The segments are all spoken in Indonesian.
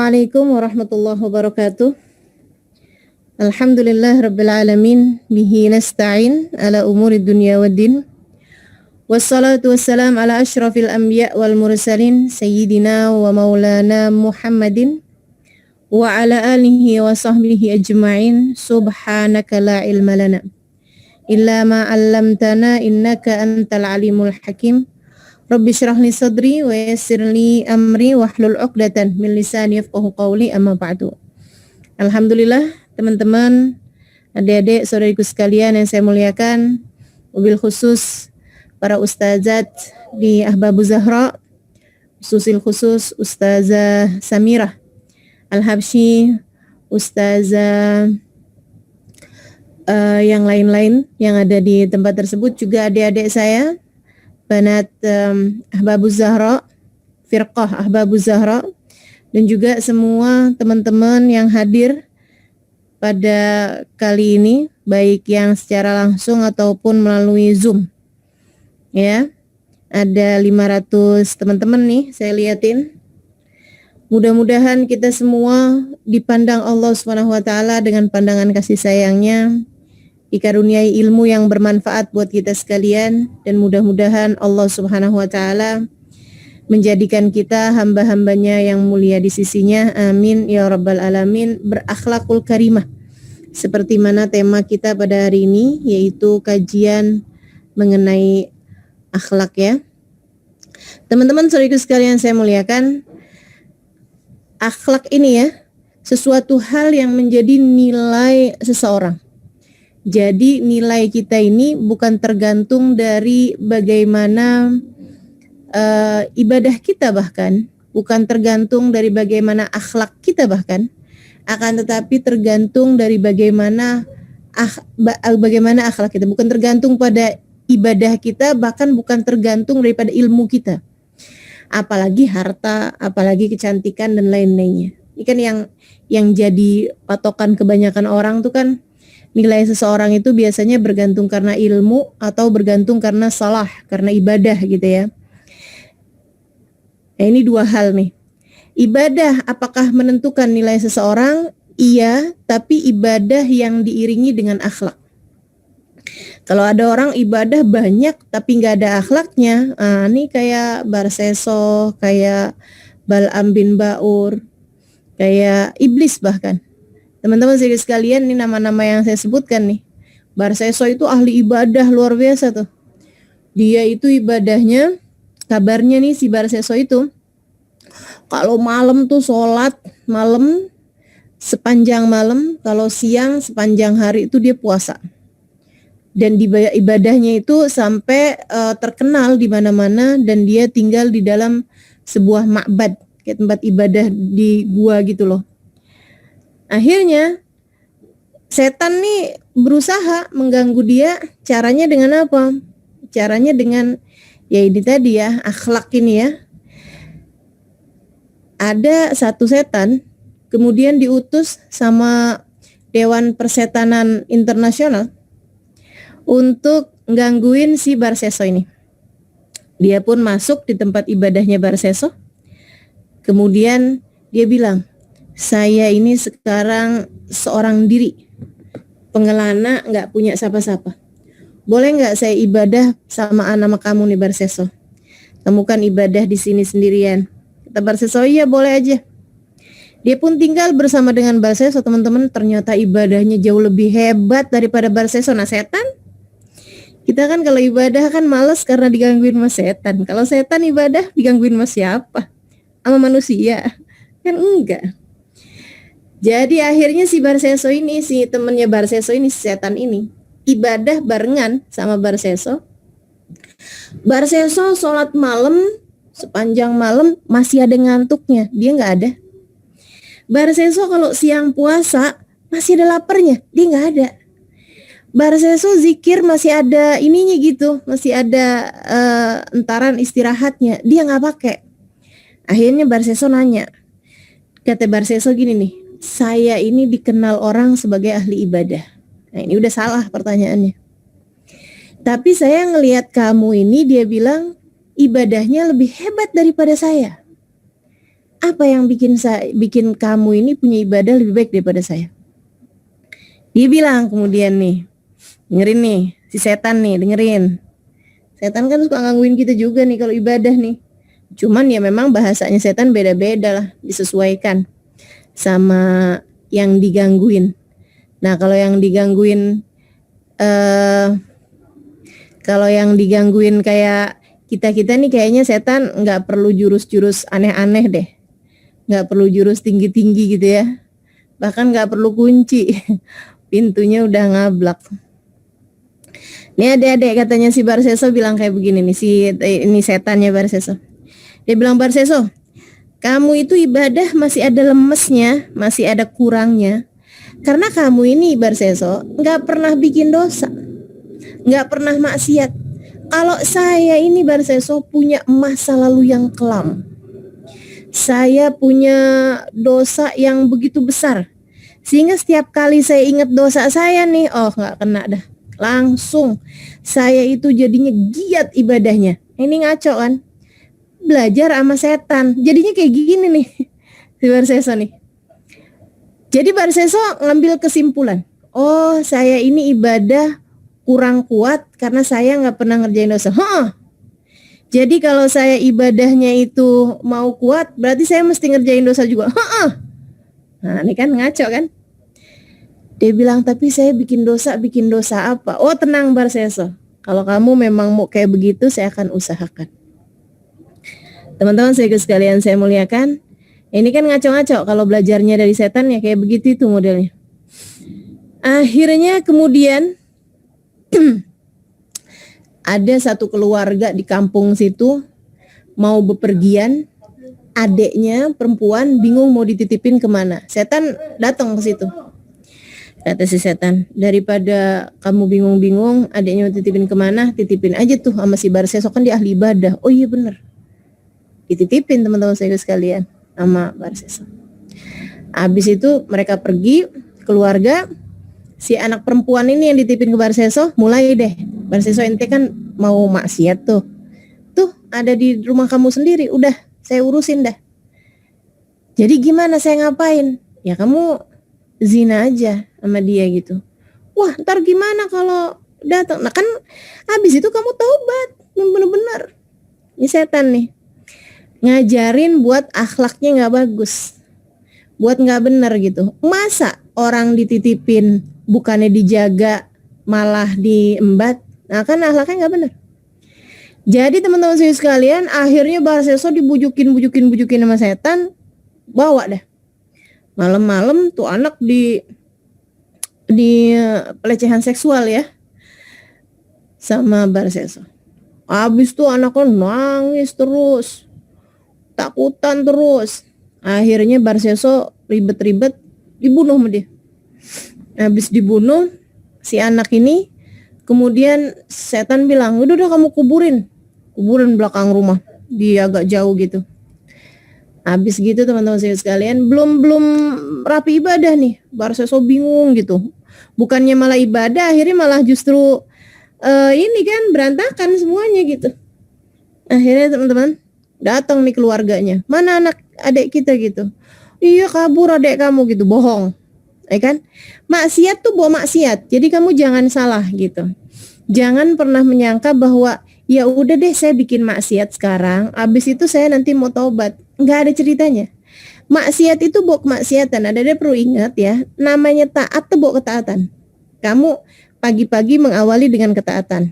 Assalamualaikum warahmatullahi wabarakatuh. Alhamdulillah rabbil alamin bihi nasta'in ala umuri dunya waddin. Wassalatu wassalam ala asyrafil anbiya wal mursalin sayyidina wa maulana Muhammadin wa ala alihi wa sahbihi ajma'in. Subhanaka la ilma lana illa ma 'allamtana innaka antal alimul hakim. Rabbi syrah li sadri wa yassir li amri wahlul 'uqdatan min lisani yafqahu qawli, amma ba'du. Alhamdulillah teman-teman, adik-adik, saudariku sekalian yang saya muliakan, wabil khusus para ustazat di Ahbabuz Zahra, khusus Ustazah Samirah Al-Habsyi, Ustazah yang lain-lain yang ada di tempat tersebut, juga adik-adik saya Banat Ahbabuz Zahra, Firqah Ahbabuz Zahra, dan juga semua teman-teman yang hadir pada kali ini, baik yang secara langsung ataupun melalui Zoom. Ya, ada 500 teman-teman nih, saya liatin. Mudah-mudahan kita semua dipandang Allah Subhanahu wa taala dengan pandangan kasih sayangnya, dikaruniai ilmu yang bermanfaat buat kita sekalian, dan mudah-mudahan Allah Subhanahu wa taala menjadikan kita hamba-hambanya yang mulia di sisinya. Amin ya rabbal alamin. Berakhlakul karimah, seperti mana tema kita pada hari ini, yaitu kajian mengenai akhlak ya. Teman-teman saudariku sekalian saya muliakan, akhlak ini ya, sesuatu hal yang menjadi nilai seseorang. Jadi nilai kita ini bukan tergantung dari bagaimana ibadah kita, bahkan bukan tergantung dari bagaimana akhlak kita, bahkan akan tetapi tergantung dari bagaimana akhlak kita. Bukan tergantung pada ibadah kita, bahkan bukan tergantung daripada ilmu kita, apalagi harta, apalagi kecantikan dan lain-lainnya. Ini kan yang jadi patokan kebanyakan orang tuh kan, nilai seseorang itu biasanya bergantung karena ilmu atau bergantung karena salah, karena ibadah gitu ya. Nah, ini dua hal nih. Ibadah apakah menentukan nilai seseorang? Iya, tapi ibadah yang diiringi dengan akhlak. Kalau ada orang ibadah banyak tapi nggak ada akhlaknya, ini kayak Barseso, kayak Bal'am bin Ba'ur, kayak iblis bahkan. Teman-teman sekalian, ini nama-nama yang saya sebutkan nih. Barseso itu ahli ibadah luar biasa tuh. Dia itu ibadahnya, kabarnya nih si Barseso itu, kalau malam tuh sholat malam sepanjang malam, kalau siang sepanjang hari itu dia puasa. Dan di ibadahnya itu sampai terkenal di mana-mana, dan dia tinggal di dalam sebuah ma'bad, kayak tempat ibadah di gua gitu loh. Akhirnya setan nih berusaha mengganggu dia. Caranya dengan apa? Caranya dengan ya ini tadi ya, akhlak ini ya. Ada satu setan kemudian diutus sama Dewan Persetanan Internasional untuk gangguin si Barseso ini. Dia pun masuk di tempat ibadahnya Barseso. Kemudian dia bilang, saya ini sekarang seorang diri, pengelana, nggak punya siapa-siapa. Boleh nggak saya ibadah sama kamu nih Barseso? Kamu kan ibadah di sini sendirian. Kata Barseso, iya boleh aja. Dia pun tinggal bersama dengan Barseso. Teman-teman, ternyata ibadahnya jauh lebih hebat daripada Barseso. Nah setan, kita kan kalau ibadah kan malas karena digangguin sama setan. Kalau setan ibadah digangguin sama siapa? Sama manusia? Kan enggak. Jadi akhirnya si Barseso ini, si temennya Barseso ini, si setan ini, ibadah barengan sama Barseso. Barseso sholat malam, sepanjang malam masih ada ngantuknya, dia nggak ada. Barseso kalau siang puasa masih ada laparnya, dia nggak ada. Barseso zikir masih ada ininya gitu, masih ada entaran istirahatnya, dia nggak pakai. Akhirnya Barseso nanya, kata Barseso gini nih, saya ini dikenal orang sebagai ahli ibadah. Nah ini udah salah pertanyaannya. Tapi saya ngelihat kamu ini, dia bilang ibadahnya lebih hebat daripada saya. apa yang bikin kamu ini punya ibadah lebih baik daripada saya? Dia bilang kemudian nih, dengerin nih, si setan nih, dengerin. Setan kan suka gangguin kita juga nih kalau ibadah nih. Cuman ya memang bahasanya setan beda-beda lah, disesuaikan sama yang digangguin. Nah, kalau yang digangguin kayak kita nih kayaknya setan nggak perlu jurus-jurus aneh-aneh deh. Nggak perlu jurus tinggi-tinggi gitu ya. Bahkan nggak perlu kunci. Pintunya udah ngablak. Ini adik-adik katanya si Barseso bilang kayak begini nih, ini setannya Barseso. Dia bilang, Barseso, kamu itu ibadah masih ada lemesnya, masih ada kurangnya. Karena kamu ini Barseso nggak pernah bikin dosa, nggak pernah maksiat. Kalau saya ini Barseso punya masa lalu yang kelam. Saya punya dosa yang begitu besar. Sehingga setiap kali saya ingat dosa saya nih, oh nggak kena dah. Langsung saya itu jadinya giat ibadahnya. Ini ngaco kan? Belajar sama setan. Jadinya kayak gini nih. Si Barseso nih. Jadi Barseso ngambil kesimpulan. Oh, saya ini ibadah kurang kuat karena saya nggak pernah ngerjain dosa. Jadi kalau saya ibadahnya itu mau kuat, berarti saya mesti ngerjain dosa juga. Nah, ini kan ngaco kan? Dia bilang, tapi saya bikin dosa apa? Oh, tenang Barseso. Kalau kamu memang mau kayak begitu, saya akan usahakan. Teman-teman saya sekalian saya muliakan. Ini kan ngaco-ngaco kalau belajarnya dari setan ya kayak begitu itu modelnya. Akhirnya kemudian ada satu keluarga di kampung situ mau bepergian, adeknya perempuan bingung mau dititipin kemana. Setan datang ke situ. Kata si setan, daripada kamu bingung-bingung adeknya mau titipin kemana, titipin aja tuh sama si Barseso, kan dia ahli ibadah. Oh iya bener, dititipin teman-teman saya sekalian sama Barseso. Habis itu mereka pergi, keluarga, si anak perempuan ini yang dititipin ke Barseso, mulai deh, Barseso ente kan mau maksiat tuh ada di rumah kamu sendiri, udah saya urusin dah. Jadi gimana saya ngapain? Ya kamu zina aja sama dia gitu. Wah, ntar gimana kalau datang? Nah kan habis itu kamu taubat, bener-bener. Ini setan nih, ngajarin buat akhlaknya nggak bagus, buat nggak bener gitu. Masa orang dititipin bukannya dijaga malah diembat? Nah kan akhlaknya nggak bener. Jadi teman-teman saya sekalian, akhirnya Barseso dibujukin sama setan, bawa dah. Malam-malam tuh anak di pelecehan seksual ya sama Barseso. Habis tuh anaknya nangis terus, takutan terus. Akhirnya Barseso ribet-ribet dibunuh sama dia. Habis dibunuh si anak ini, kemudian setan bilang, udah kamu kuburin belakang rumah, di agak jauh gitu. Habis gitu teman-teman saya sekalian, belum rapi ibadah nih, Barseso bingung gitu. Bukannya malah ibadah, akhirnya malah justru ini kan berantakan semuanya gitu. Akhirnya teman-teman datang nih keluarganya, mana anak adik kita gitu. Iya kabur adik kamu gitu, bohong. Ya kan? Maksiat tuh bawa maksiat. Jadi kamu jangan salah gitu. Jangan pernah menyangka bahwa ya udah deh saya bikin maksiat sekarang, abis itu saya nanti mau taubat. Nggak ada ceritanya. Maksiat itu bawa kemaksiatan. Ada perlu ingat ya, namanya taat tuh bawa ketaatan. Kamu pagi-pagi mengawali dengan ketaatan.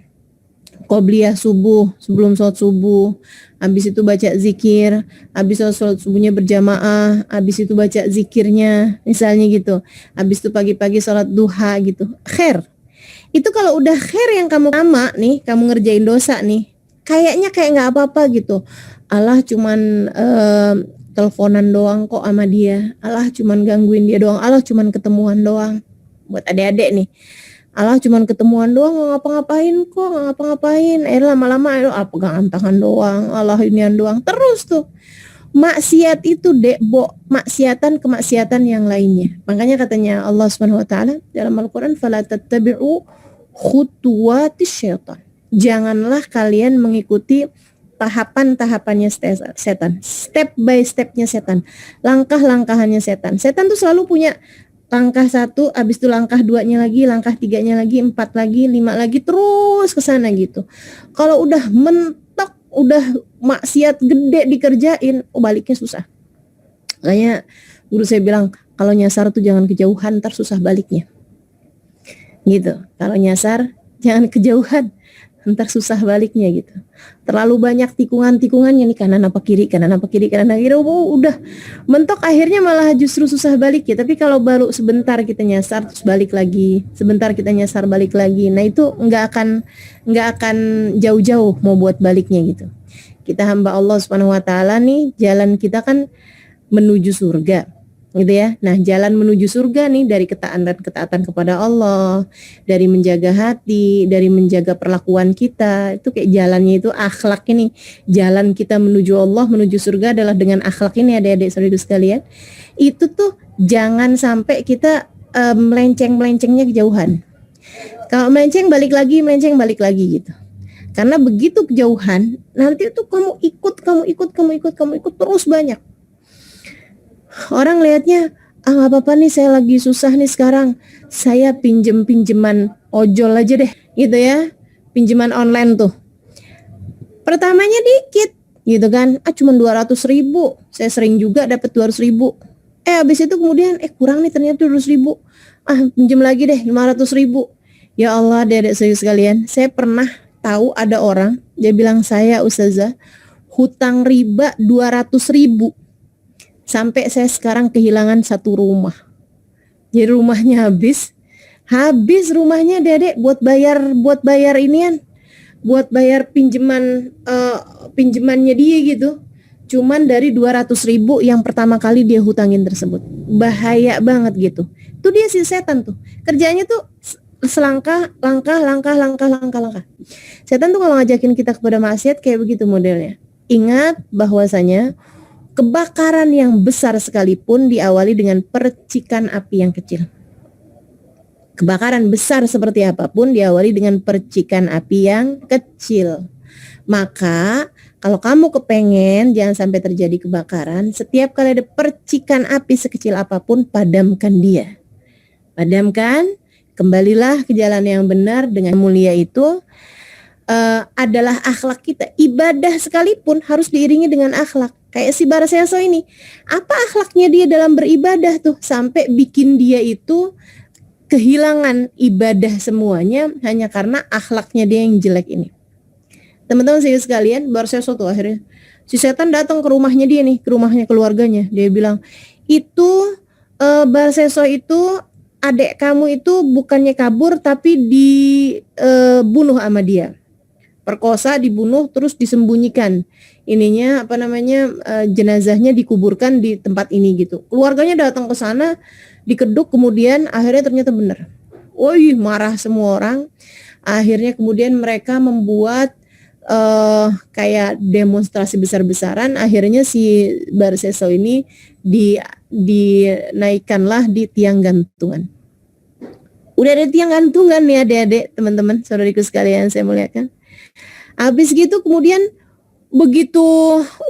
Qobliyah subuh, sebelum sholat subuh, habis itu baca zikir, habis sholat subuhnya berjamaah, habis itu baca zikirnya, misalnya gitu. Habis itu pagi-pagi sholat duha gitu. Khair. Itu kalau udah khair yang kamu lama nih, kamu ngerjain dosa nih, kayaknya kayak nggak apa-apa gitu. Allah cuman teleponan doang kok sama dia. Allah cuman gangguin dia doang. Allah cuman ketemuan doang. Buat adik-adik nih, Allah cuman ketemuan doang, nggak ngapa-ngapain kok, nggak ngapa-ngapain. Lama-lama pegangan tangan doang, Allah inian doang. Terus tuh maksiat itu kemaksiatan yang lainnya. Makanya katanya Allah Subhanahu wa taala dalam Al-Qur'an, fala tattabi'u khutuwatis syaitan. Janganlah kalian mengikuti tahapan-tahapannya setan, step by stepnya setan, langkah-langkahannya setan. Setan tuh selalu punya langkah 1, habis itu langkah 2-nya lagi, langkah 3-nya lagi, 4 lagi, 5 lagi, terus ke sana gitu. Kalau udah mentok, udah maksiat gede dikerjain, baliknya susah. Makanya guru saya bilang, kalau nyasar tuh jangan kejauhan, ntar susah baliknya. Gitu. Kalau nyasar jangan kejauhan, ntar susah baliknya gitu. Terlalu banyak tikungan-tikungannya nih, kanan apa kiri, kanan apa kiri, kanan apa kiri, udah mentok akhirnya malah justru susah balik ya. Tapi kalau baru sebentar kita nyasar terus balik lagi, sebentar kita nyasar balik lagi, nah itu nggak akan jauh-jauh mau buat baliknya gitu. Kita hamba Allah Subhanahu Wa Taala nih, jalan kita kan menuju surga. Gitu ya. Nah, jalan menuju surga nih dari ketaatan kepada Allah, dari menjaga hati, dari menjaga perlakuan kita. Itu kayak jalannya itu akhlak ini. Jalan kita menuju Allah, menuju surga adalah dengan akhlak ini, adik-adik saudara sekalian. Itu tuh jangan sampai kita melenceng-melencengnya kejauhan. Kalau melenceng balik lagi gitu. Karena begitu kejauhan, nanti tuh kamu ikut terus banyak. Orang lihatnya, nggak apa-apa nih, saya lagi susah nih sekarang, saya pinjeman ojol aja deh, gitu ya, pinjaman online tuh. Pertamanya dikit, gitu kan, cuma 200.000, saya sering juga dapat 200.000. Habis itu kemudian, kurang nih ternyata 200.000, pinjam lagi deh 500.000. Ya Allah, adik-adik saya sekalian, saya pernah tahu ada orang, dia bilang, saya ustazah, hutang riba 200.000. Sampai saya sekarang kehilangan 1 rumah. Jadi rumahnya habis rumahnya Dedek buat bayar inian, buat bayar pinjamannya dia gitu. Cuman dari 200.000 yang pertama kali dia hutangin tersebut. Bahaya banget gitu. Itu dia si setan tuh. Kerjanya tuh langkah. Setan tuh kalau ngajakin kita kepada maksiat kayak begitu modelnya. Ingat bahwasanya kebakaran yang besar sekalipun diawali dengan percikan api yang kecil. Kebakaran besar seperti apapun diawali dengan percikan api yang kecil. Maka kalau kamu kepengen jangan sampai terjadi kebakaran, setiap kali ada percikan api sekecil apapun, padamkan dia. Padamkan, kembalilah ke jalan yang benar dengan mulia itu. Adalah akhlak kita. Ibadah sekalipun harus diiringi dengan akhlak. Kayak si Barseso ini, apa akhlaknya dia dalam beribadah tuh sampai bikin dia itu kehilangan ibadah semuanya hanya karena akhlaknya dia yang jelek ini. Teman-teman saya sekalian, Barseso tuh akhirnya si setan datang ke rumahnya dia nih, ke rumahnya keluarganya. Dia bilang, itu Barseso itu adik kamu itu bukannya kabur tapi dibunuh sama dia. Perkosa, dibunuh, terus disembunyikan. Ininya jenazahnya dikuburkan di tempat ini gitu. Keluarganya datang ke sana, dikeduk, kemudian akhirnya ternyata benar. Marah semua orang. Akhirnya kemudian mereka membuat kayak demonstrasi besar-besaran. Akhirnya si Barseso ini dinaikkanlah di tiang gantungan. Udah ada tiang gantungan nih adik-adik, teman-teman, saudariku sekalian saya muliakan. Habis gitu kemudian begitu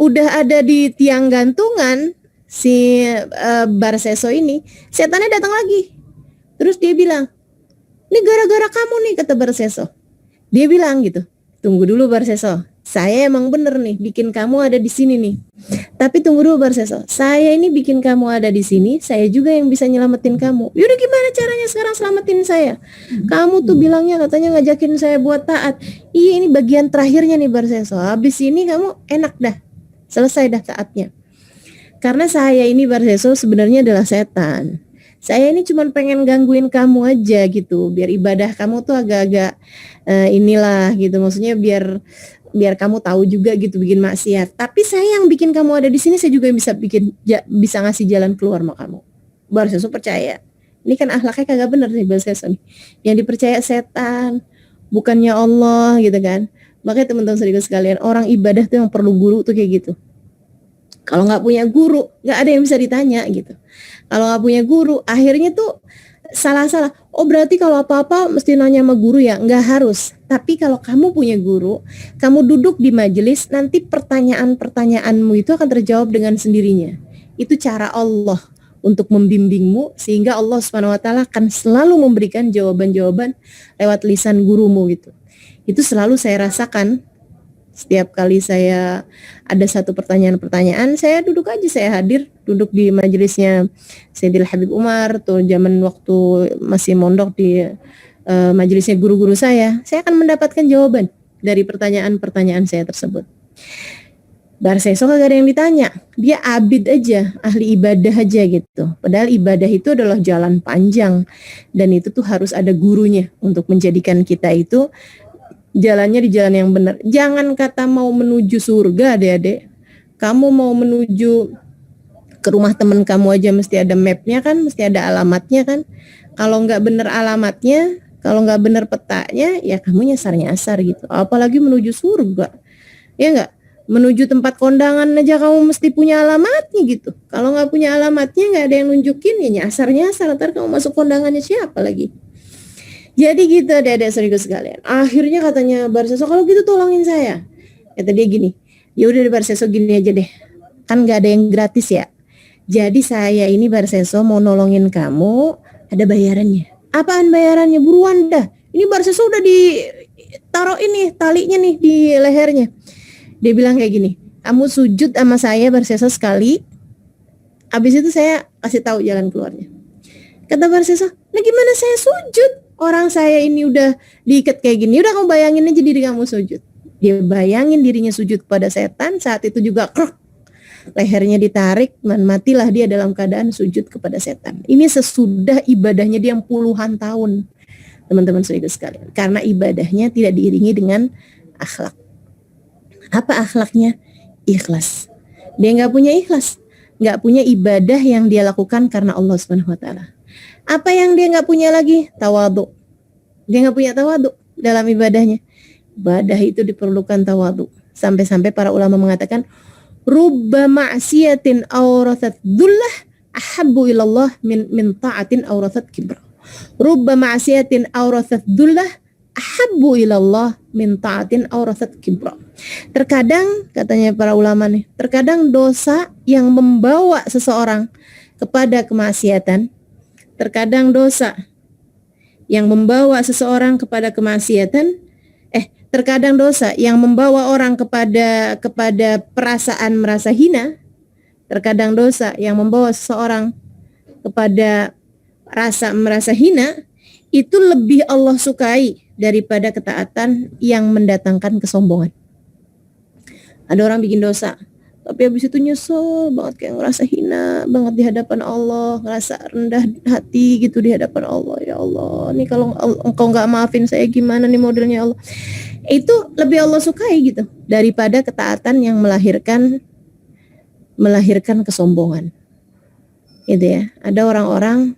udah ada di tiang gantungan si Barseso ini, setannya datang lagi. Terus dia bilang, ini gara-gara kamu nih, kata Barseso. Dia bilang gitu, tunggu dulu Barseso, saya emang bener nih bikin kamu ada di sini nih. Tapi tunggu dulu Barseso, saya ini bikin kamu ada di sini, saya juga yang bisa nyelamatin kamu. Yaudah gimana caranya sekarang selamatin saya? Kamu tuh bilangnya katanya ngajakin saya buat taat. Iya, ini bagian terakhirnya nih Barseso. Habis ini kamu enak dah, selesai dah taatnya. Karena saya ini Barseso sebenarnya adalah setan. Saya ini cuma pengen gangguin kamu aja gitu, biar ibadah kamu tuh agak-agak inilah gitu. Maksudnya biar kamu tahu juga gitu bikin maksiat. Tapi saya yang bikin kamu ada di sini, saya juga bisa ngasih jalan keluar sama kamu. Barseso percaya. Ini kan akhlaknya kagak bener nih Barseso nih. Yang dipercaya setan, bukannya Allah gitu kan. Makanya teman-teman saudara sekalian, orang ibadah tuh yang perlu guru tuh kayak gitu. Kalau nggak punya guru, nggak ada yang bisa ditanya gitu. Kalau nggak punya guru, akhirnya tuh salah-salah. Oh berarti kalau apa-apa mesti nanya sama guru ya? Nggak harus. Tapi kalau kamu punya guru, kamu duduk di majelis, nanti pertanyaan-pertanyaanmu itu akan terjawab dengan sendirinya. Itu cara Allah untuk membimbingmu, sehingga Allah SWT akan selalu memberikan jawaban-jawaban lewat lisan gurumu gitu. Itu selalu saya rasakan. Setiap kali saya ada satu pertanyaan-pertanyaan, saya duduk aja, saya hadir, duduk di majelisnya Sayyidil Habib Umar, tuh zaman waktu masih mondok di majelisnya guru-guru saya akan mendapatkan jawaban dari pertanyaan-pertanyaan saya tersebut. Barseso gak ada yang ditanya, dia abid aja, ahli ibadah aja gitu. Padahal ibadah itu adalah jalan panjang, dan itu tuh harus ada gurunya untuk menjadikan kita itu jalannya di jalan yang benar. Jangan kata mau menuju surga adik-adik. Kamu mau menuju ke rumah teman kamu aja mesti ada mapnya kan, mesti ada alamatnya kan. Kalau nggak benar alamatnya, kalau nggak benar petanya, ya kamu nyasar-nyasar gitu. Apalagi menuju surga, ya nggak? Menuju tempat kondangan aja kamu mesti punya alamatnya gitu. Kalau nggak punya alamatnya, nggak ada yang nunjukin, ya nyasar-nyasar. Ntar kamu masuk kondangannya siapa lagi? Jadi gitu adik-adik saudaraku sekalian. Akhirnya katanya Barseso, kalau gitu tolongin saya. Kata dia gini, ya udah Barseso gini aja deh. Kan nggak ada yang gratis ya. Jadi saya ini Barseso mau nolongin kamu, ada bayarannya. Apaan bayarannya? Buruan dah. Ini Barseso udah ditaruh ini talinya nih di lehernya. Dia bilang kayak gini, kamu sujud sama saya Barseso sekali. Habis itu saya kasih tahu jalan keluarnya. Kata Barseso, nah gimana saya sujud? Orang saya ini udah diikat kayak gini, udah kamu bayangin aja diri kamu sujud. Dia bayangin dirinya sujud kepada setan, saat itu juga krok, lehernya ditarik, dan matilah dia dalam keadaan sujud kepada setan. Ini sesudah ibadahnya dia puluhan tahun, teman-teman saudara sekalian. Karena ibadahnya tidak diiringi dengan akhlak. Apa akhlaknya? Ikhlas. Dia nggak punya ikhlas, nggak punya ibadah yang dia lakukan karena Allah Subhanahu Wa Taala. Apa yang dia nggak punya lagi? Tawadhu. Dia nggak punya tawadhu dalam ibadahnya. Ibadah itu diperlukan tawadhu. Sampai-sampai para ulama mengatakan, rubba ma'siyatin awrathat dhullah ahabbu ilallah min ta'atin awrathat kibra. Rubba ma'siyatin awrathat dhullah ahabbu ilallah min ta'atin awrathat kibra. Terkadang, katanya para ulama nih, terkadang dosa yang membawa seseorang kepada kemaksiatan, terkadang dosa yang membawa seseorang kepada kemaksiatan, terkadang dosa yang membawa orang kepada perasaan merasa hina, terkadang dosa yang membawa seseorang kepada rasa merasa hina, itu lebih Allah sukai daripada ketaatan yang mendatangkan kesombongan. Ada orang bikin dosa, tapi habis itu nyesel banget, kayak ngerasa hina banget di hadapan Allah, ngerasa rendah hati gitu di hadapan Allah. Ya Allah, nih kalau engkau nggak maafin saya gimana nih modelnya Allah. Itu lebih Allah sukai gitu daripada ketaatan yang melahirkan kesombongan. Gitu ya. Ada orang-orang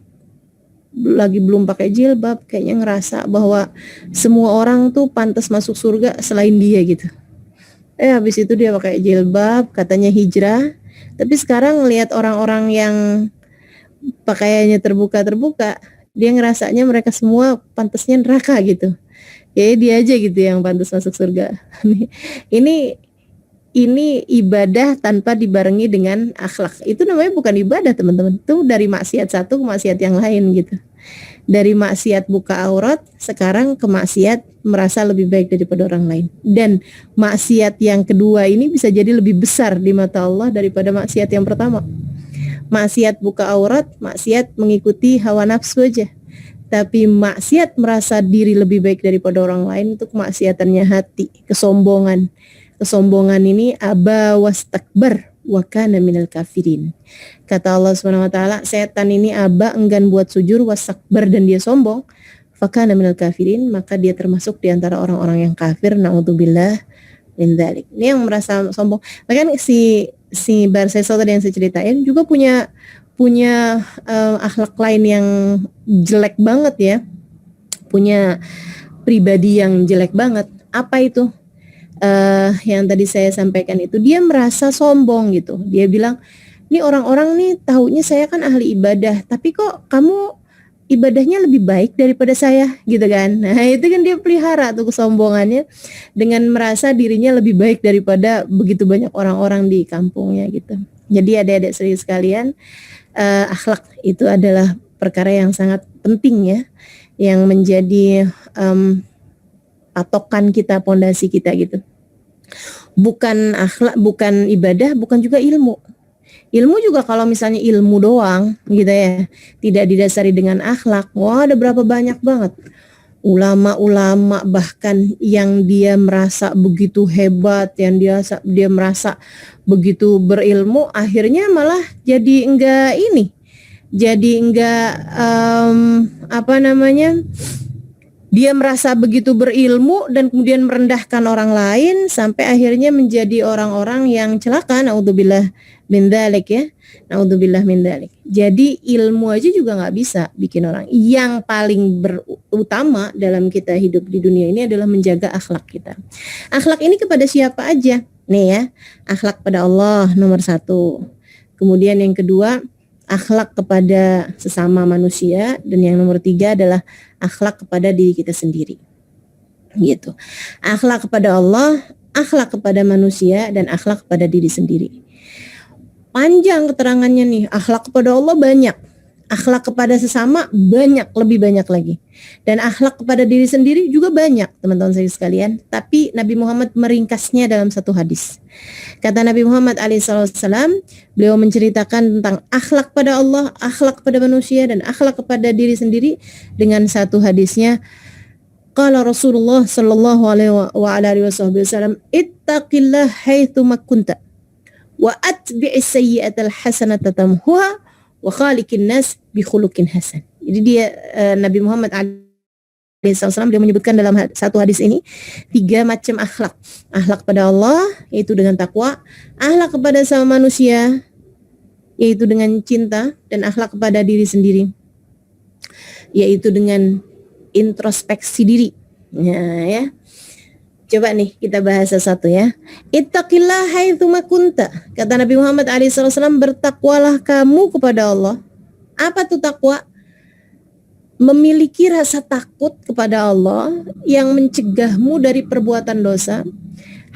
lagi belum pakai jilbab, kayaknya ngerasa bahwa semua orang tuh pantas masuk surga selain dia gitu. Habis itu dia pakai jilbab, katanya hijrah. Tapi sekarang ngelihat orang-orang yang pakaiannya terbuka-terbuka, dia ngerasanya mereka semua pantasnya neraka gitu. Ya dia aja gitu yang pantas masuk surga. Ini ibadah tanpa dibarengi dengan akhlak. Itu namanya bukan ibadah, teman-teman. Itu dari maksiat satu ke maksiat yang lain gitu. Dari maksiat buka aurat, sekarang ke maksiat merasa lebih baik daripada orang lain. Dan maksiat yang kedua ini bisa jadi lebih besar di mata Allah daripada maksiat yang pertama. Maksiat buka aurat, maksiat mengikuti hawa nafsu aja. Tapi maksiat merasa diri lebih baik daripada orang lain, itu kemaksiatannya hati, kesombongan. Kesombongan ini aba wastakbar wa kana minal kafirin. Kata Allah Subhanahu wa taala, setan ini aba, enggan buat sujud, wastakbar, dan dia sombong, fa kana minal kafirin, maka dia termasuk di antara orang-orang yang kafir. Naudzubillah min dzalik. Ini yang merasa sombong. Bahkan si Barseso tadi yang saya ceritain juga punya akhlak lain yang jelek banget ya. Punya pribadi yang jelek banget. Apa itu? Yang tadi saya sampaikan itu, dia merasa sombong gitu. Dia bilang, ini orang-orang nih taunya saya kan ahli ibadah, tapi kok kamu ibadahnya lebih baik daripada saya gitu kan. Nah itu kan dia pelihara tuh kesombongannya dengan merasa dirinya lebih baik daripada begitu banyak orang-orang di kampungnya gitu. Jadi adik-adik serius sekalian, akhlak itu adalah perkara yang sangat penting ya, yang menjadi patokan kita, pondasi kita gitu. Bukan akhlak, bukan ibadah, bukan juga ilmu. Ilmu juga kalau misalnya ilmu doang gitu ya, tidak didasari dengan akhlak, wah ada berapa banyak banget ulama-ulama bahkan yang dia merasa begitu hebat, yang dia merasa begitu berilmu, akhirnya malah jadi enggak apa namanya, dia merasa begitu berilmu dan kemudian merendahkan orang lain sampai akhirnya menjadi orang-orang yang celaka. Naudzubillah min dzalik ya. Naudzubillah min dzalik. Jadi ilmu aja juga nggak bisa bikin orang. Yang paling utama dalam kita hidup di dunia ini adalah menjaga akhlak kita. Akhlak ini kepada siapa aja? Nih ya, akhlak pada Allah nomor 1. Kemudian yang kedua, akhlak kepada sesama manusia, dan yang nomor 3 adalah akhlak kepada diri kita sendiri. Gitu. Akhlak kepada Allah, akhlak kepada manusia, dan akhlak kepada diri sendiri. Panjang keterangannya nih. Akhlak kepada Allah banyak, akhlak kepada sesama banyak, lebih banyak lagi. Dan akhlak kepada diri sendiri juga banyak, teman-teman saya sekalian. Tapi Nabi Muhammad meringkasnya dalam satu hadis. Kata Nabi Muhammad alaihissalam, beliau menceritakan tentang akhlak pada Allah, akhlak kepada manusia, dan akhlak kepada diri sendiri dengan satu hadisnya. Qala Rasulullah sallallahu alaihi wasallam, ittaqillah haitsu ma kunta wa atbi'is sayyi'atal hasanata tamhuha wa khaliqin nas bi khuluqin hasan. Jadi dia Nabi Muhammad alaihissalam dia menyebutkan dalam satu hadis ini 3 macam akhlak. Akhlak pada Allah yaitu dengan takwa, akhlak kepada sama manusia yaitu dengan cinta, dan akhlak kepada diri sendiri yaitu dengan introspeksi diri. Ya. Coba nih kita bahas satu ya. Ittaqillah haitsu ma kunta. Kata Nabi Muhammad alaihissalam, bertakwalah kamu kepada Allah. Apa tuh takwa? Memiliki rasa takut kepada Allah yang mencegahmu dari perbuatan dosa.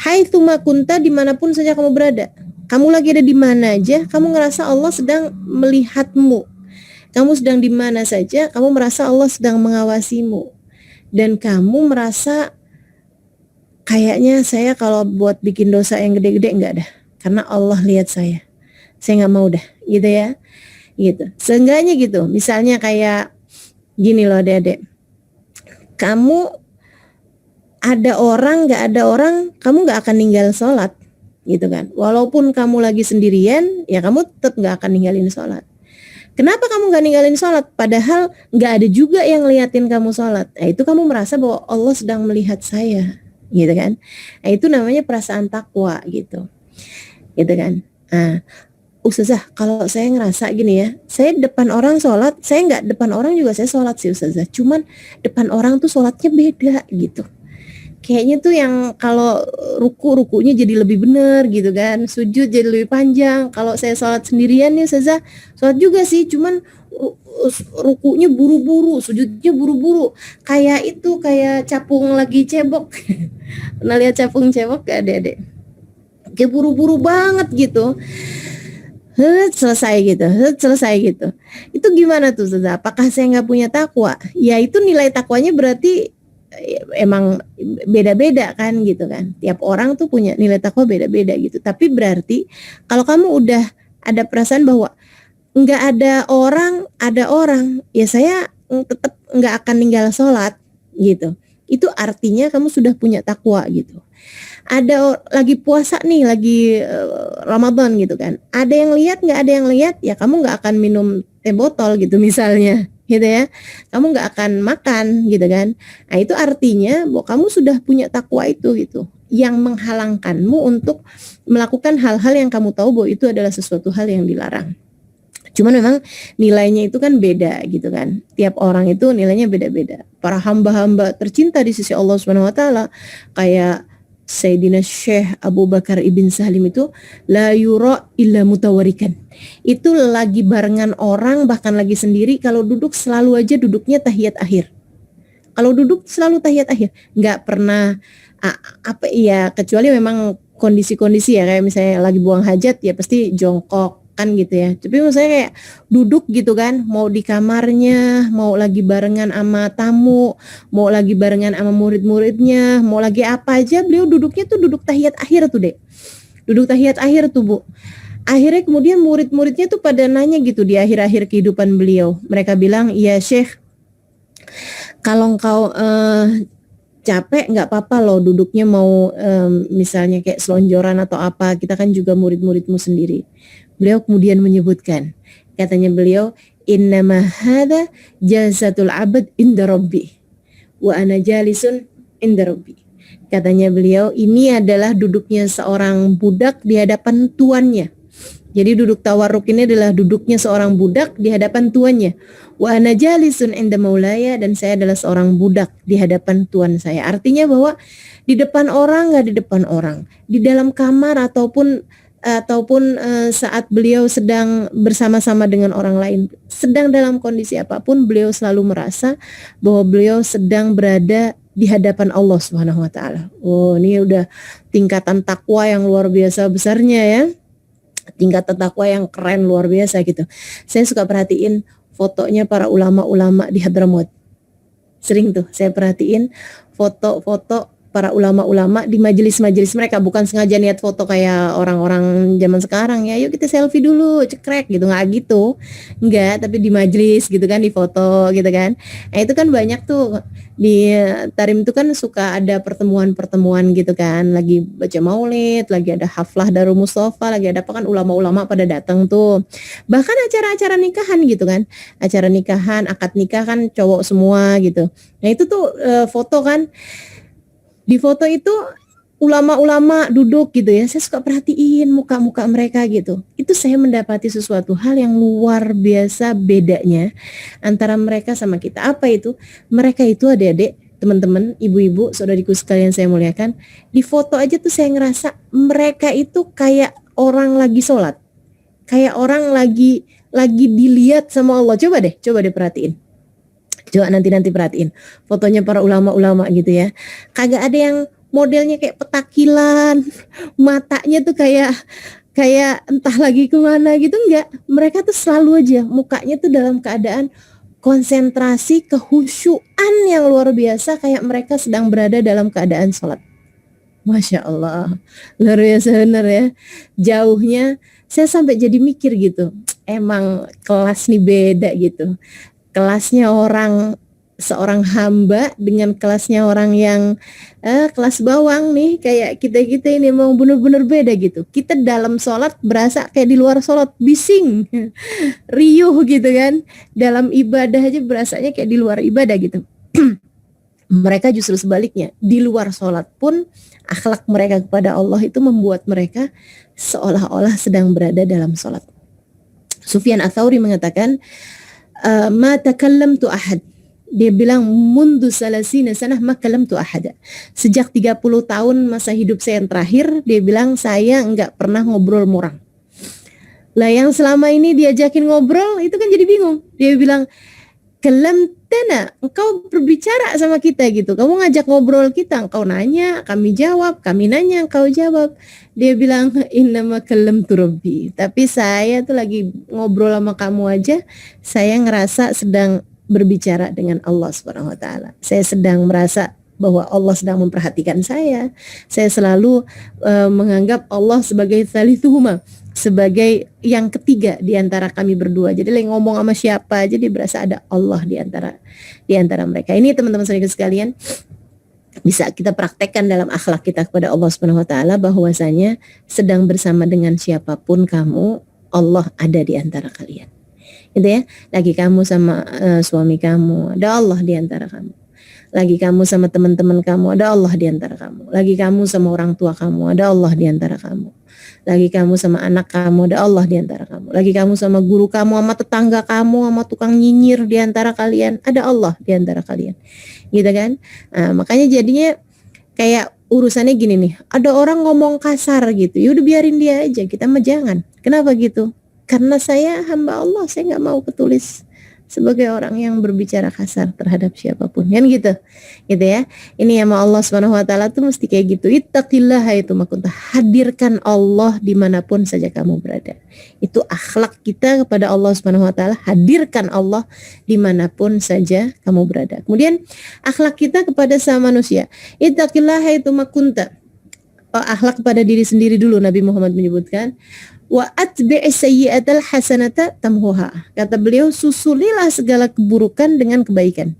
Haitsu ma kunta, dimanapun saja kamu berada. Kamu lagi ada di mana aja, kamu ngerasa Allah sedang melihatmu. Kamu sedang di mana saja, kamu merasa Allah sedang mengawasimu. Dan kamu merasa kayaknya saya kalau buat bikin dosa yang gede-gede enggak dah, karena Allah lihat saya nggak mau dah, gitu ya, gitu. Seenggaknya gitu. Misalnya kayak gini loh adik-adik, kamu ada orang nggak ada orang, kamu nggak akan ninggal sholat, gitu kan. Walaupun kamu lagi sendirian, ya kamu tetap nggak akan ninggalin sholat. Kenapa kamu nggak ninggalin sholat? Padahal nggak ada juga yang liatin kamu sholat. Nah, itu kamu merasa bahwa Allah sedang melihat saya, gitu kan. Nah, itu namanya perasaan takwa gitu kan. Nah, Ustazah, kalau saya ngerasa gini ya, saya depan orang sholat, saya nggak depan orang juga saya sholat sih Ustazah, cuman depan orang tuh sholatnya beda gitu. Kayaknya tuh yang kalau rukunya jadi lebih bener gitu kan, sujud jadi lebih panjang. Kalau saya sholat sendirian nih Ustazah, sholat juga sih, cuman rukunya buru-buru, sujudnya buru-buru. Kayak capung lagi cebok. Pernah lihat capung cebok gak adik-adik? Kayak buru-buru banget gitu. Selesai gitu. Itu gimana tuh Ustazah? Apakah saya nggak punya takwa? Ya itu nilai takwanya berarti emang beda-beda kan gitu kan. Tiap orang tuh punya nilai takwa beda-beda gitu. Tapi berarti kalau kamu udah ada perasaan bahwa nggak ada orang, ya saya tetap nggak akan ninggal sholat gitu. Itu artinya kamu sudah punya takwa gitu. Ada lagi puasa nih, lagi Ramadan gitu kan. Ada yang lihat, nggak ada yang lihat, ya kamu nggak akan minum teh botol gitu misalnya. Gitu ya, kamu nggak akan makan gitu kan. Nah itu artinya bahwa kamu sudah punya takwa itu gitu, yang menghalangkanmu untuk melakukan hal-hal yang kamu tahu bahwa itu adalah sesuatu hal yang dilarang. Cuman memang nilainya itu kan beda gitu kan. Tiap orang itu nilainya beda-beda. Para hamba-hamba tercinta di sisi Allah Subhanahu wa taala kayak Sayyidina Syekh Abu Bakar Ibn Salim itu la yura illa mutawarikan. Itu lagi barengan orang, bahkan lagi sendiri, kalau duduk selalu aja duduknya tahiyat akhir. Kalau duduk selalu tahiyat akhir, nggak pernah apa ya, kecuali memang kondisi-kondisi ya, kayak misalnya lagi buang hajat ya pasti jongkok kan gitu ya. Tapi misalnya kayak duduk gitu kan, mau di kamarnya, mau lagi barengan sama tamu, mau lagi barengan sama murid-muridnya, mau lagi apa aja, beliau duduknya tuh duduk tahiyat akhir tuh deh. Duduk tahiyat akhir tuh Bu. Akhirnya kemudian murid-muridnya tuh pada nanya gitu di akhir-akhir kehidupan beliau. Mereka bilang, "Ya Syekh, kalau engkau capek nggak apa-apa loh duduknya, mau misalnya kayak selonjoran atau apa, kita kan juga murid-muridmu sendiri." Beliau kemudian menyebutkan, katanya beliau, "Innama hadza jazatul abad inda rabbi wa ana jalisun inda rabbi." Katanya beliau, ini adalah duduknya seorang budak di hadapan tuannya. Jadi duduk tawarruk ini adalah duduknya seorang budak di hadapan tuannya. Wa ana jalisun inda maulaya, dan saya adalah seorang budak di hadapan tuan saya. Artinya bahwa di depan orang nggak di depan orang, di dalam kamar ataupun saat beliau sedang bersama-sama dengan orang lain, sedang dalam kondisi apapun, beliau selalu merasa bahwa beliau sedang berada di hadapan Allah Subhanahu wa taala. Oh, ini udah tingkatan takwa yang luar biasa besarnya ya. Tingkatan takwa yang keren luar biasa gitu. Saya suka perhatiin fotonya para ulama-ulama di Hadramaut. Sering tuh saya perhatiin foto-foto para ulama-ulama di majelis-majelis mereka, bukan sengaja niat foto kayak orang-orang zaman sekarang ya, yuk kita selfie dulu cekrek gitu, nggak gitu, nggak, tapi di majelis gitu kan, di foto gitu kan. Nah itu kan banyak tuh di Tarim itu kan suka ada pertemuan-pertemuan gitu kan, lagi baca maulid, lagi ada haflah Darul Mustafa, lagi ada apa kan, ulama-ulama pada datang tuh, bahkan acara-acara nikahan gitu kan, acara nikahan, akad nikah kan cowok semua gitu. Nah itu tuh foto kan, di foto itu ulama-ulama duduk gitu ya, saya suka perhatiin muka-muka mereka gitu. Itu saya mendapati sesuatu hal yang luar biasa bedanya antara mereka sama kita. Apa itu? Mereka itu adik-adik, teman-teman, ibu-ibu, saudariku sekalian saya muliakan, di foto aja tuh saya ngerasa mereka itu kayak orang lagi sholat, kayak orang lagi dilihat sama Allah. Coba deh perhatiin. Coba nanti perhatiin fotonya para ulama-ulama gitu ya. Kagak ada yang modelnya kayak petakilan, matanya tuh kayak entah lagi kemana gitu, enggak. Mereka tuh selalu aja mukanya tuh dalam keadaan konsentrasi, kehusyuan yang luar biasa, kayak mereka sedang berada dalam keadaan sholat. Masya Allah, luar biasa bener ya. Jauhnya saya sampai jadi mikir gitu, emang kelas nih beda gitu. Kelasnya seorang hamba dengan kelasnya orang yang kelas bawang nih, kayak kita ini mau bener-bener beda gitu. Kita dalam sholat berasa kayak di luar sholat, bising, riuh gitu kan. Dalam ibadah aja berasanya kayak di luar ibadah gitu. Mereka justru sebaliknya, di luar sholat pun akhlak mereka kepada Allah itu membuat mereka seolah-olah sedang berada dalam sholat. Sufyan Ats-Tsauri mengatakan, ma takallamtu ahad. Dia bilang, mundu salasina sanah ma kallamtu ahada. Sejak 30 tahun masa hidup saya yang terakhir, dia bilang, saya enggak pernah ngobrol sama orang. Lah yang selama ini diajakin ngobrol itu kan jadi bingung. Dia bilang, kalamtana, engkau berbicara sama kita gitu. Kamu ngajak ngobrol kita, engkau nanya, kami jawab, kami nanya, engkau jawab. Dia bilang, innama kallamtu rabbi. Tapi saya tuh lagi ngobrol sama kamu aja, saya ngerasa sedang berbicara dengan Allah Subhanahu wa taala. Saya sedang merasa bahwa Allah sedang memperhatikan saya. Saya selalu menganggap Allah sebagai thalithuhuma, sebagai yang ketiga di antara kami berdua. Jadi lagi ngomong sama siapa aja dia berasa ada Allah di antara mereka. Ini teman-teman sekalian, bisa kita praktekkan dalam akhlak kita kepada Allah Subhanahu wa taala, bahwasanya sedang bersama dengan siapapun kamu, Allah ada di antara kalian. Gitu ya. Lagi kamu sama suami kamu, ada Allah di antara kamu. Lagi kamu sama teman-teman kamu, ada Allah di antara kamu. Lagi kamu sama orang tua kamu, ada Allah di antara kamu. Lagi kamu sama anak kamu, ada Allah di antara kamu. Lagi kamu sama guru kamu, sama tetangga kamu, sama tukang nyinyir di antara kalian, ada Allah di antara kalian. Gitu kan? Nah, makanya jadinya kayak urusannya gini nih, ada orang ngomong kasar gitu, ya udah biarin dia aja, kita mah jangan. Kenapa gitu? Karena saya hamba Allah, saya nggak mau ketulis sebagai orang yang berbicara kasar terhadap siapapun, kan gitu, gitu ya. Ini sama Allah Subhanahu Wa Taala tuh mesti kayak gitu. Ittaqillah itu makunta, hadirkan Allah dimanapun saja kamu berada. Itu akhlak kita kepada Allah Subhanahu Wa Taala, hadirkan Allah dimanapun saja kamu berada. Kemudian akhlak kita kepada sama manusia, ittaqillah itu makunta. Akhlak kepada diri sendiri dulu Nabi Muhammad menyebutkan, wa atbi'is sayyi'atal hasanata tamhuha. Kata beliau, susulilah segala keburukan dengan kebaikan.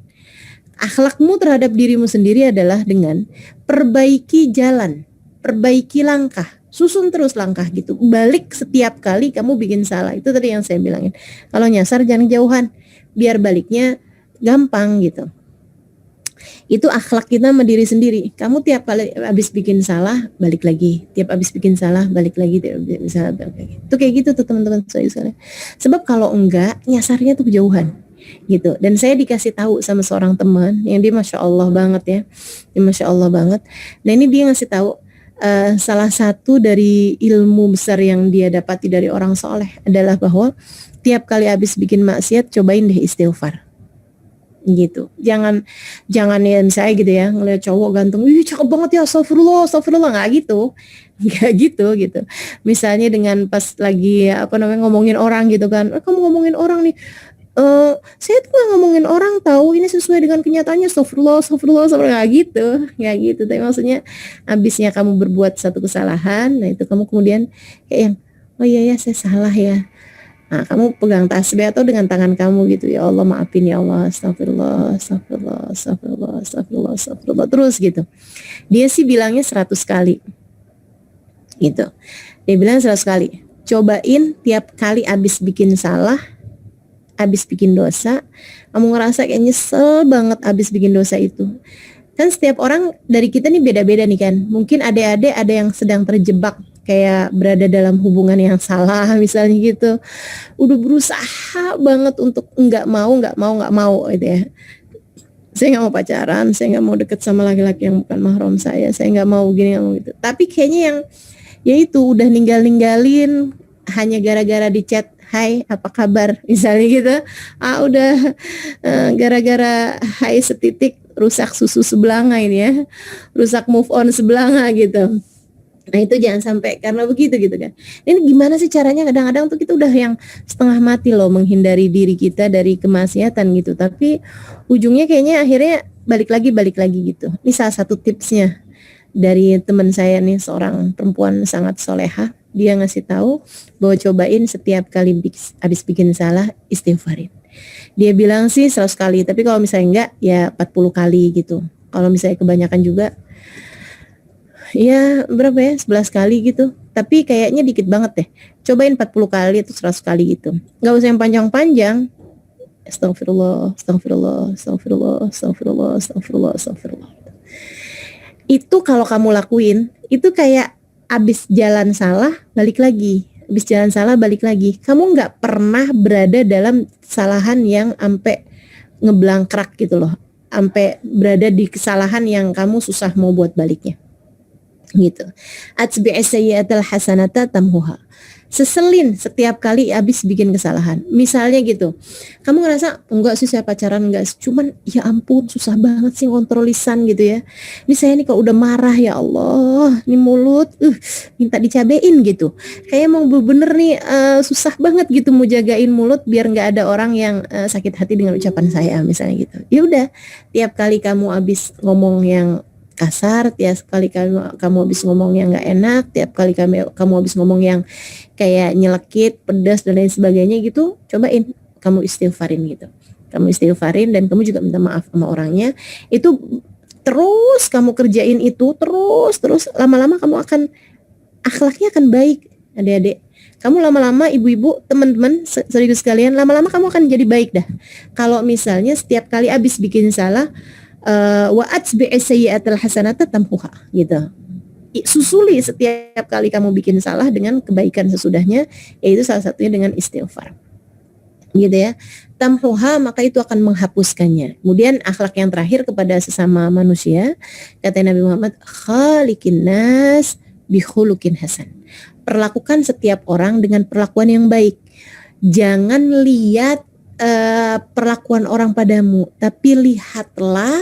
Akhlakmu terhadap dirimu sendiri adalah dengan perbaiki jalan, perbaiki langkah, susun terus langkah gitu. Balik setiap kali kamu bikin salah. Itu tadi yang saya bilangin. Kalau nyasar jangan jauhan, biar baliknya gampang gitu. Itu akhlak kita sama diri sendiri. Kamu tiap kali habis bikin salah, balik lagi. Tiap habis bikin salah, balik lagi. Tiap habis salah, balik lagi. Itu kayak gitu tuh teman-teman saya. Sebab kalau enggak, nyasarnya tuh kejauhan gitu. Dan saya dikasih tahu sama seorang teman yang dia Masya Allah banget ya. Dia Masya Allah banget. Nah ini dia ngasih tahu salah satu dari ilmu besar yang dia dapati dari orang soleh adalah bahwa tiap kali habis bikin maksiat, cobain deh istighfar. Gitu, jangan ya misalnya gitu ya, ngeliat cowok ganteng, ih cakep banget ya, astagfirullah, nggak gitu, nggak gitu. Misalnya dengan pas lagi ngomongin orang gitu kan, kamu ngomongin orang nih, saya tuh nggak ngomongin orang tahu, ini sesuai dengan kenyataannya, astagfirullah, nggak gitu. Tapi maksudnya, abisnya kamu berbuat satu kesalahan, nah itu kamu kemudian kayak yang, oh iya ya saya salah ya. Nah, kamu pegang tasbih atau dengan tangan kamu gitu, ya Allah maafin ya Allah, astagfirullah, terus gitu. Dia sih bilangnya 100 kali gitu. Dia bilang 100 kali. Cobain tiap kali abis bikin salah, abis bikin dosa, kamu ngerasa kayak nyesel banget abis bikin dosa itu. Kan setiap orang dari kita nih beda-beda nih kan. Mungkin adik-adik ada yang sedang terjebak kayak berada dalam hubungan yang salah misalnya gitu, udah berusaha banget untuk nggak mau gitu ya, saya nggak mau pacaran, saya nggak mau deket sama laki-laki yang bukan mahram saya nggak mau gini, nggak mau gitu, tapi kayaknya yang ya itu udah ninggalin hanya gara-gara di chat hai apa kabar misalnya gitu, udah gara-gara hai setitik rusak susu sebelanga ini ya, rusak move on sebelanga gitu. Nah itu jangan sampai karena begitu gitu kan. Ini gimana sih caranya, kadang-kadang tuh kita udah yang setengah mati loh menghindari diri kita dari kemaksiatan gitu. Tapi ujungnya kayaknya akhirnya balik lagi gitu. Ini salah satu tipsnya dari teman saya nih, seorang perempuan sangat soleha. Dia ngasih tahu bahwa cobain setiap kali habis bikin salah istighfarin. Dia bilang sih 100 kali, tapi kalau misalnya enggak ya 40 kali gitu. Kalau misalnya kebanyakan juga ya berapa ya, 11 kali gitu, tapi kayaknya dikit banget deh. Cobain 40 kali atau 100 kali gitu, nggak usah yang panjang-panjang. Astagfirullah. Itu kalau kamu lakuin, itu kayak abis jalan salah balik lagi, kamu nggak pernah berada dalam kesalahan yang ampe ngeblangkrak gitu loh, ampe berada di kesalahan yang kamu susah mau buat baliknya gitu. Atbi'is sayyi'atal hasanata tamhuha. Seselin setiap kali habis bikin kesalahan. Misalnya gitu, kamu ngerasa enggak sih saya pacaran enggak, cuman ya ampun susah banget sih ngontrol lisan gitu ya. Ini saya nih kalau udah marah ya Allah, ini mulut minta dicabein gitu. Kayak mau bener nih susah banget gitu mau jagain mulut biar nggak ada orang yang sakit hati dengan ucapan saya misalnya gitu. Ya udah, tiap kali kamu habis ngomong yang kasar, tiap kali kamu habis ngomong yang nggak enak, tiap kali kamu habis ngomong yang kayak nyelekit, pedas dan lain sebagainya gitu, cobain kamu istighfarin gitu. Kamu istighfarin dan kamu juga minta maaf sama orangnya. Itu terus kamu kerjain itu terus lama-lama kamu akan akhlaknya akan baik, adik-adik. Kamu lama-lama, ibu-ibu, teman-teman, serius sekalian, lama-lama kamu akan jadi baik dah. Kalau misalnya setiap kali habis bikin salah, wa atbi'is sayyi'atal hasanata tamhuha gitu. Susuli setiap kali kamu bikin salah dengan kebaikan sesudahnya, yaitu salah satunya dengan istighfar. gitu ya. Tamhuha, maka itu akan menghapuskannya. Kemudian akhlak yang terakhir kepada sesama manusia, kata Nabi Muhammad, khaliqin nas bi khuluqin hasan. Perlakukan setiap orang dengan perlakuan yang baik. Jangan lihat perlakuan orang padamu, tapi lihatlah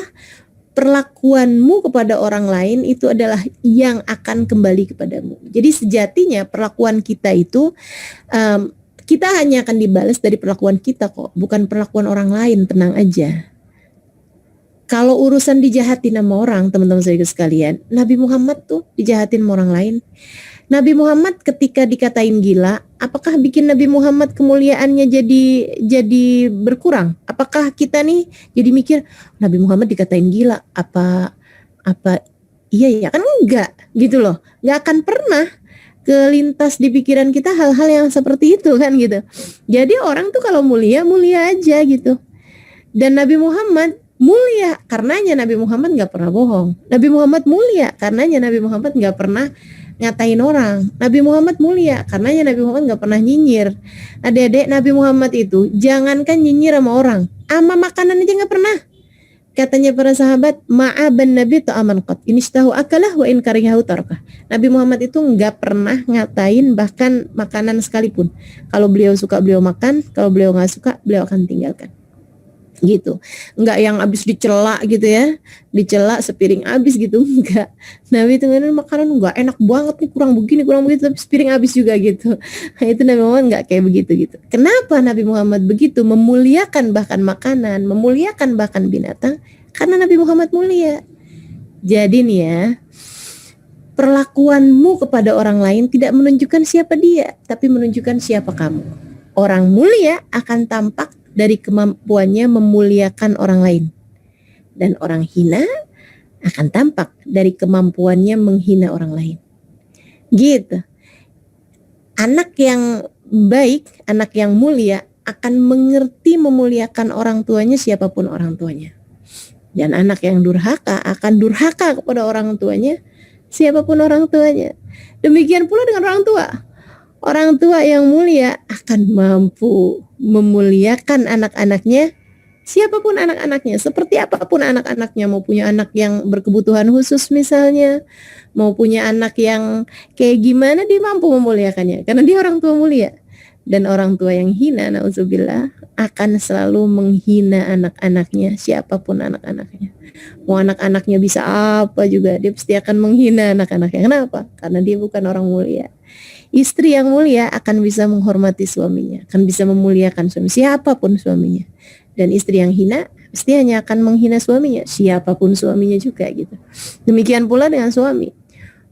perlakuanmu kepada orang lain itu adalah yang akan kembali kepadamu. Jadi sejatinya perlakuan kita itu kita hanya akan dibalas dari perlakuan kita kok, bukan perlakuan orang lain, tenang aja. Kalau urusan dijahatin sama orang, teman-teman saya sekalian, Nabi Muhammad tuh dijahatin sama orang lain. Nabi Muhammad ketika dikatain gila, apakah bikin Nabi Muhammad kemuliaannya jadi berkurang? Apakah kita nih jadi mikir Nabi Muhammad dikatain gila, apa iya ya kan enggak gitu loh. Enggak akan pernah kelintas di pikiran kita hal-hal yang seperti itu kan gitu. Jadi orang tuh kalau mulia aja gitu. Dan Nabi Muhammad mulia karenanya Nabi Muhammad nggak pernah bohong. Nabi Muhammad mulia karenanya Nabi Muhammad nggak pernah ngatain orang. Nabi Muhammad mulia karenanya Nabi Muhammad nggak pernah nyinyir. Adik-adik, Nabi Muhammad itu jangankan nyinyir sama orang, sama makanan aja nggak pernah. Katanya para sahabat, ma'aban Nabi ta'aman qat inistahu akalah wa in karihahu tarakah. Nabi Muhammad itu nggak pernah ngatain bahkan makanan sekalipun. Kalau beliau suka beliau makan, kalau beliau nggak suka beliau akan tinggalkan. Gitu. Enggak yang habis dicela gitu ya, dicela sepiring habis gitu, enggak. Nabi itu makanan enggak enak banget nih, kurang begini kurang begitu, tapi sepiring habis juga gitu. Nah, itu Nabi Muhammad enggak kayak begitu gitu. Kenapa Nabi Muhammad begitu, memuliakan bahkan makanan, memuliakan bahkan binatang? Karena Nabi Muhammad mulia. Jadi nih ya, perlakuanmu kepada orang lain tidak menunjukkan siapa dia, tapi menunjukkan siapa kamu. Orang mulia akan tampak dari kemampuannya memuliakan orang lain. Dan orang hina akan tampak dari kemampuannya menghina orang lain. Gitu. Anak yang baik, anak yang mulia akan mengerti memuliakan orang tuanya siapapun orang tuanya. Dan anak yang durhaka akan durhaka kepada orang tuanya siapapun orang tuanya. Demikian pula dengan orang tua. Orang tua yang mulia akan mampu memuliakan anak-anaknya, siapapun anak-anaknya, seperti apapun anak-anaknya, mau punya anak yang berkebutuhan khusus misalnya, mau punya anak yang kayak gimana, dia mampu memuliakannya, karena dia orang tua mulia. Dan orang tua yang hina, na'udzubillah, akan selalu menghina anak-anaknya, siapapun anak-anaknya. Mau anak-anaknya bisa apa juga, dia pasti akan menghina anak-anaknya. Kenapa? Karena dia bukan orang mulia. Istri yang mulia akan bisa menghormati suaminya, akan bisa memuliakan suami, siapapun suaminya. Dan istri yang hina, pasti hanya akan menghina suaminya, siapapun suaminya juga gitu. Demikian pula dengan suami.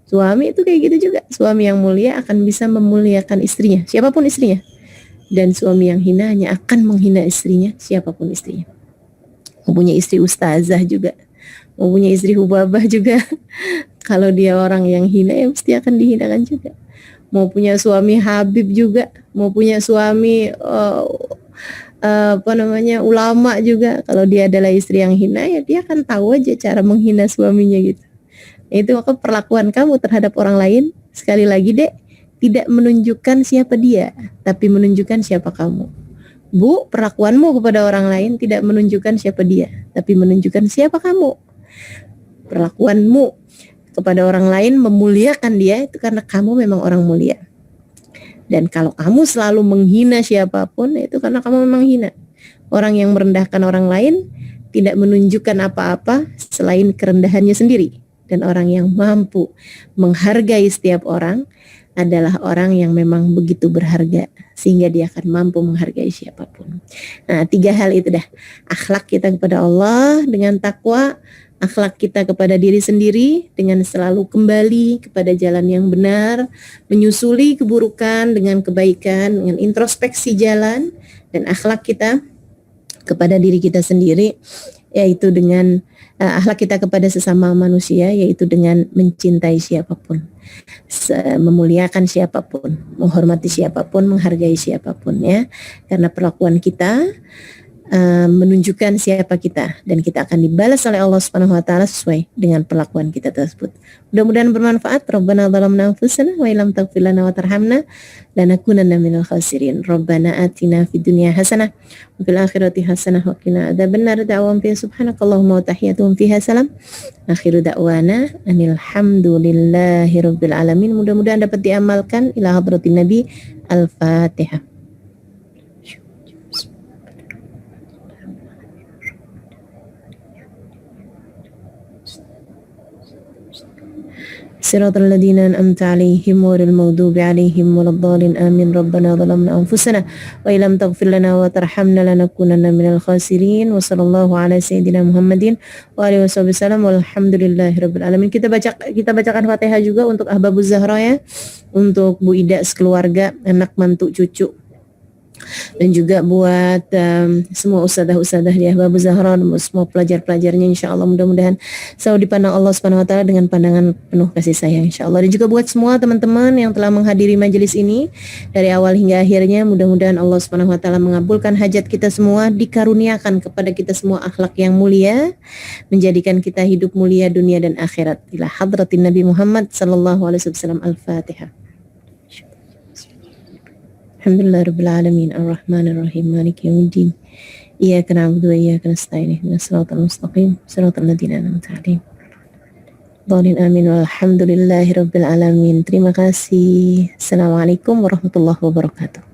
Suami itu kayak gitu juga. Suami yang mulia akan bisa memuliakan istrinya, siapapun istrinya. Dan suami yang hina hanya akan menghina istrinya, siapapun istrinya. Mau punya istri ustazah juga, mau punya istri hubabah juga. Kalau dia orang yang hina, ya pasti akan dihinakan juga. Mau punya suami habib juga, mau punya suami ulama juga, kalau dia adalah istri yang hina, ya dia akan tahu aja cara menghina suaminya gitu. Itu maka perlakuan kamu terhadap orang lain, sekali lagi dek, tidak menunjukkan siapa dia, tapi menunjukkan siapa kamu. Bu, perlakuanmu kepada orang lain tidak menunjukkan siapa dia, tapi menunjukkan siapa kamu. Perlakuanmu kepada orang lain memuliakan dia itu karena kamu memang orang mulia. Dan kalau kamu selalu menghina siapapun, itu karena kamu memang hina. Orang yang merendahkan orang lain tidak menunjukkan apa-apa selain kerendahannya sendiri. Dan orang yang mampu menghargai setiap orang adalah orang yang memang begitu berharga, sehingga dia akan mampu menghargai siapapun. Nah, 3 hal itu dah. Akhlak kita kepada Allah dengan takwa, akhlak kita kepada diri sendiri dengan selalu kembali kepada jalan yang benar, menyusuli keburukan dengan kebaikan, dengan introspeksi jalan, dan akhlak kita kepada diri kita sendiri, yaitu dengan akhlak kita kepada sesama manusia, yaitu dengan mencintai siapapun, memuliakan siapapun, menghormati siapapun, menghargai siapapun ya. Karena perlakuan kita menunjukkan siapa kita, dan kita akan dibalas oleh Allah Subhanahu wa taala sesuai dengan perlakuan kita tersebut. Mudah-mudahan bermanfaat. Rabbana zalamna anfusana wa illam taghfir lana wa tarhamna lanakunanna minal khasirin. Rabbana atina fid dunya hasanah wa fil akhirati hasanah wa qina adzabannar. Da'wahum fiha subhanakallahumma wa tahiyyatuhum fiha salam. Akhiru da'wana anil hamdulillahi rabbil alamin. Mudah-mudahan dapat diamalkan. Ila hadratin Nabi. Al-Fatihah. صراط الذين أنعمت عليهم غير المغضوب عليهم ولا الضالين آمين. ربنا ظلمنا أنفسنا وإن لم تغفر لنا وترحمنا لنكونن من الخاسرين. وصلى الله على سيدنا Muhammadin wa alihi wasallam. Walhamdulillahirabbil alamin. Kita bacakan Fatihah juga untuk Ahbabuz Zahra ya, untuk Bu Ida sekeluarga, anak mantu cucu, dan juga buat semua ustadzah-ustadzah di Ahbabuz Zahra, semua pelajar-pelajarnya, insya Allah mudah-mudahan selalu dipandang Allah Subhanahu wa taala dengan pandangan penuh kasih sayang, insya Allah. Dan juga buat semua teman-teman yang telah menghadiri majelis ini dari awal hingga akhirnya, mudah-mudahan Allah Subhanahu wa taala mengabulkan hajat kita semua, dikaruniakan kepada kita semua akhlak yang mulia, menjadikan kita hidup mulia dunia dan akhirat. Ila hadratin Nabi Muhammad sallallahu alaihi wasallam. Al-Fatihah. Alhamdulillahirabbil alamin arrahmanir rahim maliki yaumiddin iyyaka na'budu wa iyyaka nasta'in ihdinas siratal mustaqim siratal ladzina an'amta 'alaihim ghairil amin walhamdulillahirabbil alamin. Terima kasih. Assalamualaikum warahmatullahi wabarakatuh.